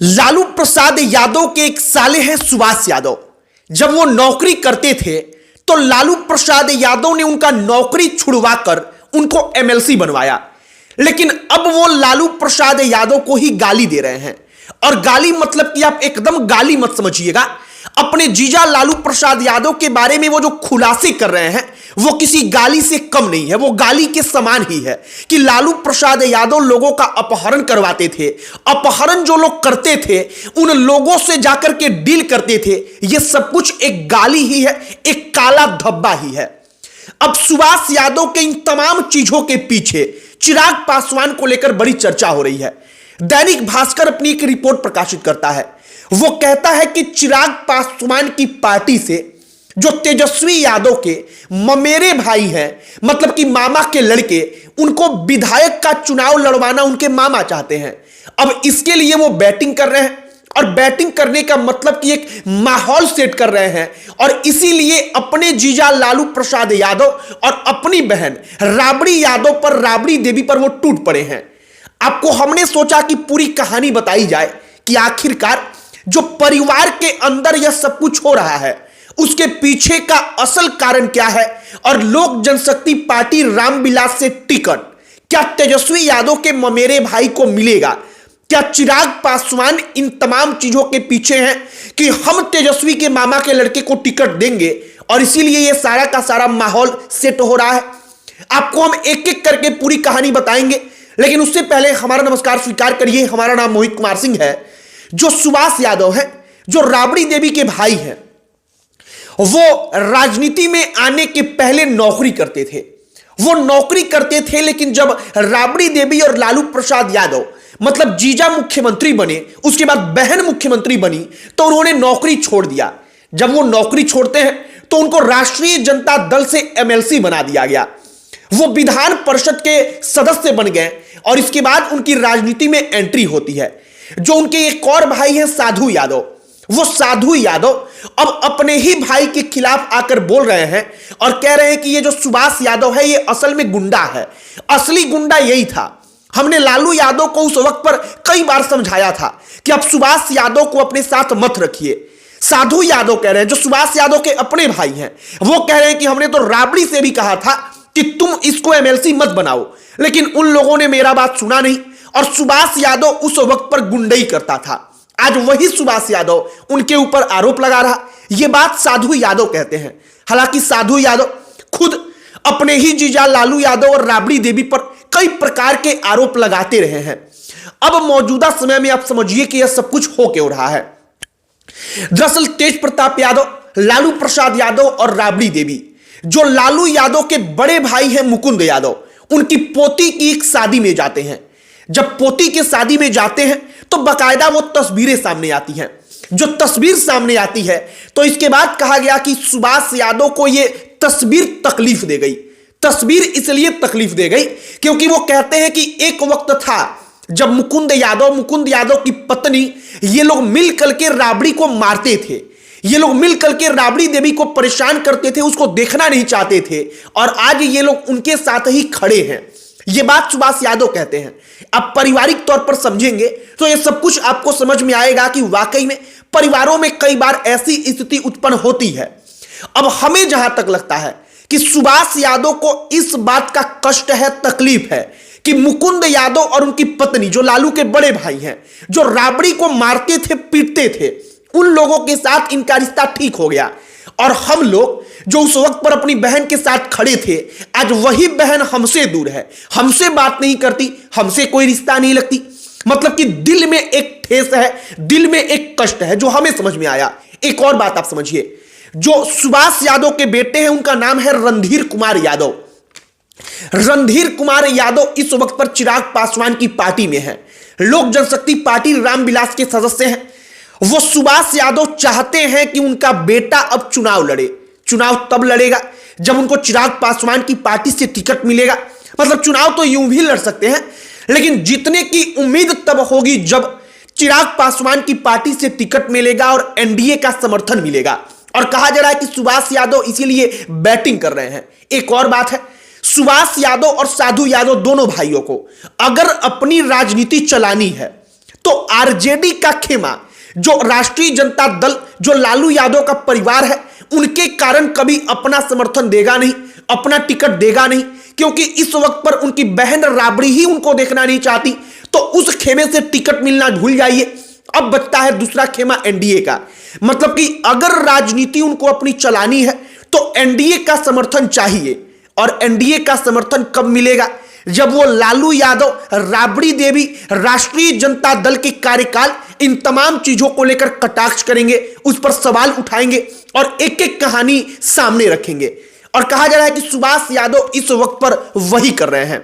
लालू प्रसाद यादव के एक साले हैं सुभाष यादव। जब वो नौकरी करते थे तो लालू प्रसाद यादव ने उनका नौकरी छुड़वाकर उनको एमएलसी बनवाया, लेकिन अब वो लालू प्रसाद यादव को ही गाली दे रहे हैं। और गाली मतलब कि आप एकदम गाली मत समझिएगा, अपने जीजा लालू प्रसाद यादव के बारे में वो जो खुलासे कर रहे हैं वो किसी गाली से कम नहीं है, वो गाली के समान ही है कि लालू प्रसाद यादव लोगों का अपहरण करवाते थे। अपहरण जो लोग करते थे उन लोगों से जाकर के डील करते थे। ये सब कुछ एक गाली ही है, एक काला धब्बा ही है। अब सुभाष यादव के इन तमाम चीजों के पीछे चिराग पासवान को लेकर बड़ी चर्चा हो रही है। दैनिक भास्कर अपनी एक रिपोर्ट प्रकाशित करता है। वो कहता है कि चिराग पासवान की पार्टी से जो तेजस्वी यादव के ममेरे भाई हैं, मतलब कि मामा के लड़के, उनको विधायक का चुनाव लड़वाना उनके मामा चाहते हैं। अब इसके लिए वो बैटिंग कर रहे हैं, और बैटिंग करने का मतलब कि एक माहौल सेट कर रहे हैं, और इसीलिए अपने जीजा लालू प्रसाद यादव और अपनी बहन राबड़ी यादव पर, राबड़ी देवी पर वो टूट पड़े हैं। आपको हमने सोचा कि पूरी कहानी बताई जाए कि आखिरकार जो परिवार के अंदर यह सब कुछ हो रहा है उसके पीछे का असल कारण क्या है, और लोक जनशक्ति पार्टी रामविलास से टिकट क्या तेजस्वी यादव के ममेरे भाई को मिलेगा? क्या चिराग पासवान इन तमाम चीजों के पीछे हैं कि हम तेजस्वी के मामा के लड़के को टिकट देंगे और इसीलिए यह सारा का सारा माहौल सेट हो रहा है? आपको हम एक एक करके पूरी कहानी बताएंगे, लेकिन उससे पहले हमारा नमस्कार स्वीकार करिए। हमारा नाम मोहित कुमार सिंह है। जो सुभाष यादव है, जो राबड़ी देवी के भाई हैं, वो राजनीति में आने के पहले नौकरी करते थे। वो नौकरी करते थे, लेकिन जब राबड़ी देवी और लालू प्रसाद यादव मतलब जीजा मुख्यमंत्री बने, उसके बाद बहन मुख्यमंत्री बनी, तो उन्होंने नौकरी छोड़ दिया। जब वो नौकरी छोड़ते हैं तो उनको राष्ट्रीय जनता दल से एमएलसी बना दिया गया। वो विधान परिषद के सदस्य बन गए और इसके बाद उनकी राजनीति में एंट्री होती है। जो उनके एक और भाई हैं साधु यादव, वो साधु यादव अब अपने ही भाई के खिलाफ आकर बोल रहे हैं और कह रहे हैं कि ये जो सुभाष यादव है ये असल में गुंडा है। असली गुंडा यही था। हमने लालू यादव को उस वक्त पर कई बार समझाया था कि आप सुभाष यादव को अपने साथ मत रखिए। साधु यादव कह रहे हैं, जो सुभाष यादव के अपने भाई हैं, वो कह रहे हैं कि हमने तो राबड़ी से भी कहा था कि तुम इसको एमएलसी मत बनाओ, लेकिन उन लोगों ने मेरा बात सुना नहीं, और सुभाष यादव उस वक्त पर गुंडई करता था। आज वही सुभाष यादव उनके ऊपर आरोप लगा रहा। यह बात साधु यादव कहते हैं। हालांकि साधु यादव खुद अपने ही जीजा लालू यादव और राबड़ी देवी पर कई प्रकार के आरोप लगाते रहे हैं। अब मौजूदा समय में आप समझिए कि यह सब कुछ हो क्यों रहा है। दरअसल तेज प्रताप यादव, लालू प्रसाद यादव और राबड़ी देवी, जो लालू यादव के बड़े भाई हैं मुकुंद यादव, उनकी पोती की एक शादी में जाते हैं। जब पोती के शादी में जाते हैं तो बकायदा वो तस्वीरें सामने आती हैं। जो तस्वीर सामने आती है तो इसके बाद कहा गया कि सुभाष यादव को ये तस्वीर तकलीफ दे गई। तस्वीर इसलिए तकलीफ दे गई क्योंकि वो कहते हैं कि एक वक्त था जब मुकुंद यादव की पत्नी, ये लोग मिल करके राबड़ी को मारते थे, ये लोग मिल करके राबड़ी देवी को परेशान करते थे, उसको देखना नहीं चाहते थे, और आज ये लोग उनके साथ ही खड़े हैं। ये बात सुभाष यादव कहते हैं। अब पारिवारिक तौर पर समझेंगे तो ये सब कुछ आपको समझ में आएगा कि वाकई में परिवारों में कई बार ऐसी स्थिति उत्पन्न होती है। अब हमें जहां तक लगता है कि सुभाष यादव को इस बात का कष्ट है, तकलीफ है कि मुकुंद यादव और उनकी पत्नी, जो लालू के बड़े भाई हैं, जो राबड़ी को मारते थे, पीटते थे, उन लोगों के साथ इनका रिश्ता ठीक हो गया। और हम लोग जो उस वक्त पर अपनी बहन के साथ खड़े थे, आज वही बहन हमसे दूर है, हमसे बात नहीं करती, हमसे कोई रिश्ता नहीं लगती। मतलब कि दिल में एक ठेस है, दिल में एक कष्ट है, जो हमें समझ में आया। एक और बात आप समझिए, जो सुभाष यादव के बेटे हैं उनका नाम है रणधीर कुमार यादव। रणधीर कुमार यादव इस वक्त पर चिराग पासवान की पार्टी में है, लोक जनशक्ति पार्टी रामविलास के सदस्य हैं। वो सुभाष यादव चाहते हैं कि उनका बेटा अब चुनाव लड़े। चुनाव तब लड़ेगा जब उनको चिराग पासवान की पार्टी से टिकट मिलेगा। मतलब चुनाव तो यूं भी लड़ सकते हैं, लेकिन जीतने की उम्मीद तब होगी जब चिराग पासवान की पार्टी से टिकट मिलेगा और एनडीए का समर्थन मिलेगा। और कहा जा रहा है कि सुभाष यादव इसीलिए बैटिंग कर रहे हैं। एक और बात है, सुभाष यादव और साधु यादव दोनों भाइयों को अगर अपनी राजनीति चलानी है तो आरजेडी का खेमा, जो राष्ट्रीय जनता दल, जो लालू यादव का परिवार है, उनके कारण कभी अपना समर्थन देगा नहीं, अपना टिकट देगा नहीं, क्योंकि इस वक्त पर उनकी बहन राबड़ी ही उनको देखना नहीं चाहती। तो उस खेमे से टिकट मिलना भूल जाइए। अब बचता है दूसरा खेमा एनडीए का। मतलब कि अगर राजनीति उनको अपनी चलानी है तो एनडीए का समर्थन चाहिए। और एनडीए का समर्थन कब मिलेगा? जब वो लालू यादव, राबड़ी देवी, राष्ट्रीय जनता दल के कार्यकाल, इन तमाम चीजों को लेकर कटाक्ष करेंगे, उस पर सवाल उठाएंगे और एक एक कहानी सामने रखेंगे। और कहा जा रहा है कि सुभाष यादव इस वक्त पर वही कर रहे हैं।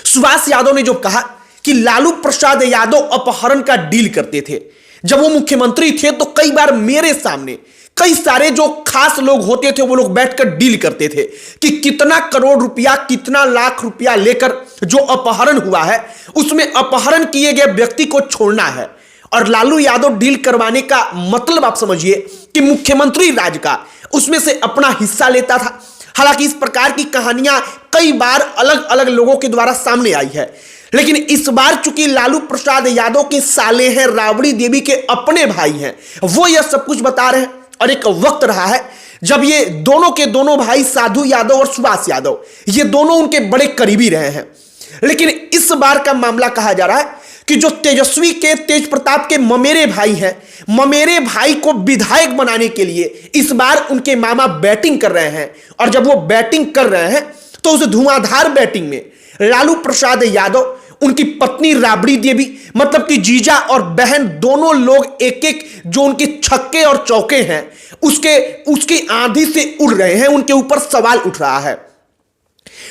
सुभाष यादव ने जो कहा कि लालू प्रसाद यादव अपहरण का डील करते थे, जब वो मुख्यमंत्री थे तो कई बार मेरे सामने कई सारे जो खास लोग होते थे वो लोग बैठकर डील करते थे कि कितना करोड़ रुपया, कितना लाख रुपया लेकर जो अपहरण हुआ है उसमें अपहरण किए गए व्यक्ति को छोड़ना है। और लालू यादव डील करवाने का मतलब आप समझिए कि मुख्यमंत्री राज का उसमें से अपना हिस्सा लेता था। हालांकि इस प्रकार की कहानियां कई बार अलग अलग लोगों के द्वारा सामने आई है, लेकिन इस बार चूंकि लालू प्रसाद यादव के साले हैं, राबड़ी देवी के अपने भाई हैं, वो यह सब कुछ बता रहे हैं। और एक वक्त रहा है जब ये दोनों के दोनों भाई साधु यादव और सुभाष यादव, ये दोनों उनके बड़े करीबी रहे हैं। लेकिन इस बार का मामला कहा जा रहा है कि जो तेजस्वी के, तेज प्रताप के ममेरे भाई हैं, ममेरे भाई को विधायक बनाने के लिए इस बार उनके मामा बैटिंग कर रहे हैं। और जब वो बैटिंग कर रहे हैं तो उस धुआंधार बैटिंग में लालू प्रसाद यादव, उनकी पत्नी राबड़ी देवी, मतलब कि जीजा और बहन दोनों लोग एक एक जो उनके छक्के और चौके हैं उसके आंधी से उड़ रहे हैं, उनके ऊपर सवाल उठ रहा है।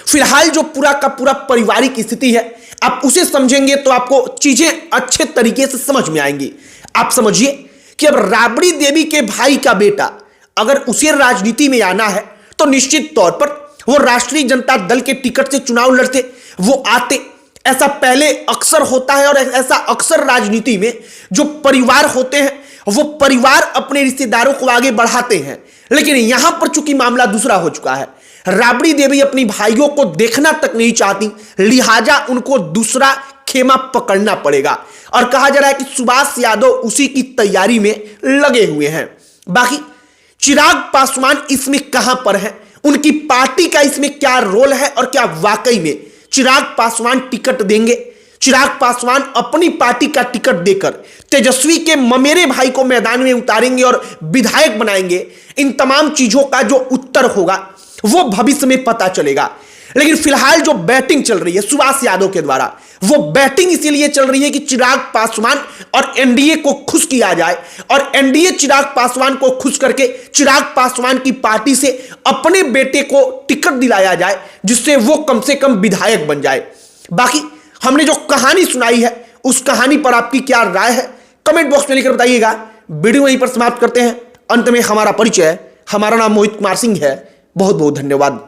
फिलहाल जो पूरा का पूरा पारिवारिक स्थिति है, आप उसे समझेंगे तो आपको चीजें अच्छे तरीके से समझ में आएंगी। आप समझिए कि अब राबड़ी देवी के भाई का बेटा अगर उसे राजनीति में आना है तो निश्चित तौर पर वो राष्ट्रीय जनता दल के टिकट से चुनाव लड़ते, वो आते। ऐसा पहले अक्सर होता है और ऐसा अक्सर राजनीति में जो परिवार होते हैं वो परिवार अपने रिश्तेदारों को आगे बढ़ाते हैं। लेकिन यहां पर चूंकि मामला दूसरा हो चुका है, राबड़ी देवी अपनी भाइयों को देखना तक नहीं चाहती, लिहाजा उनको दूसरा खेमा पकड़ना पड़ेगा। और कहा जा रहा है कि सुभाष यादव उसी की तैयारी में लगे हुए हैं। बाकी चिराग पासवान इसमें कहां पर है, उनकी पार्टी का इसमें क्या रोल है और क्या वाकई में चिराग पासवान टिकट देंगे? चिराग पासवान अपनी पार्टी का टिकट देकर तेजस्वी के ममेरे भाई को मैदान में उतारेंगे और विधायक बनाएंगे? इन तमाम चीजों का जो उत्तर होगा वो भविष्य में पता चलेगा। लेकिन फिलहाल जो बैटिंग चल रही है सुभाष यादव के द्वारा, वो बैटिंग इसीलिए चल रही है कि चिराग पासवान और एनडीए को खुश किया जाए और एनडीए चिराग पासवान को खुश करके चिराग पासवान की पार्टी से अपने बेटे को टिकट दिलाया जाए, जिससे वो कम से कम विधायक बन जाए। बाकी हमने जो कहानी सुनाई है उस कहानी पर आपकी क्या राय है, कमेंट बॉक्स में लिखकर बताइएगा। वीडियो यहीं पर समाप्त करते हैं। अंत में हमारा परिचय, हमारा नाम मोहित कुमार सिंह है। बहुत बहुत धन्यवाद।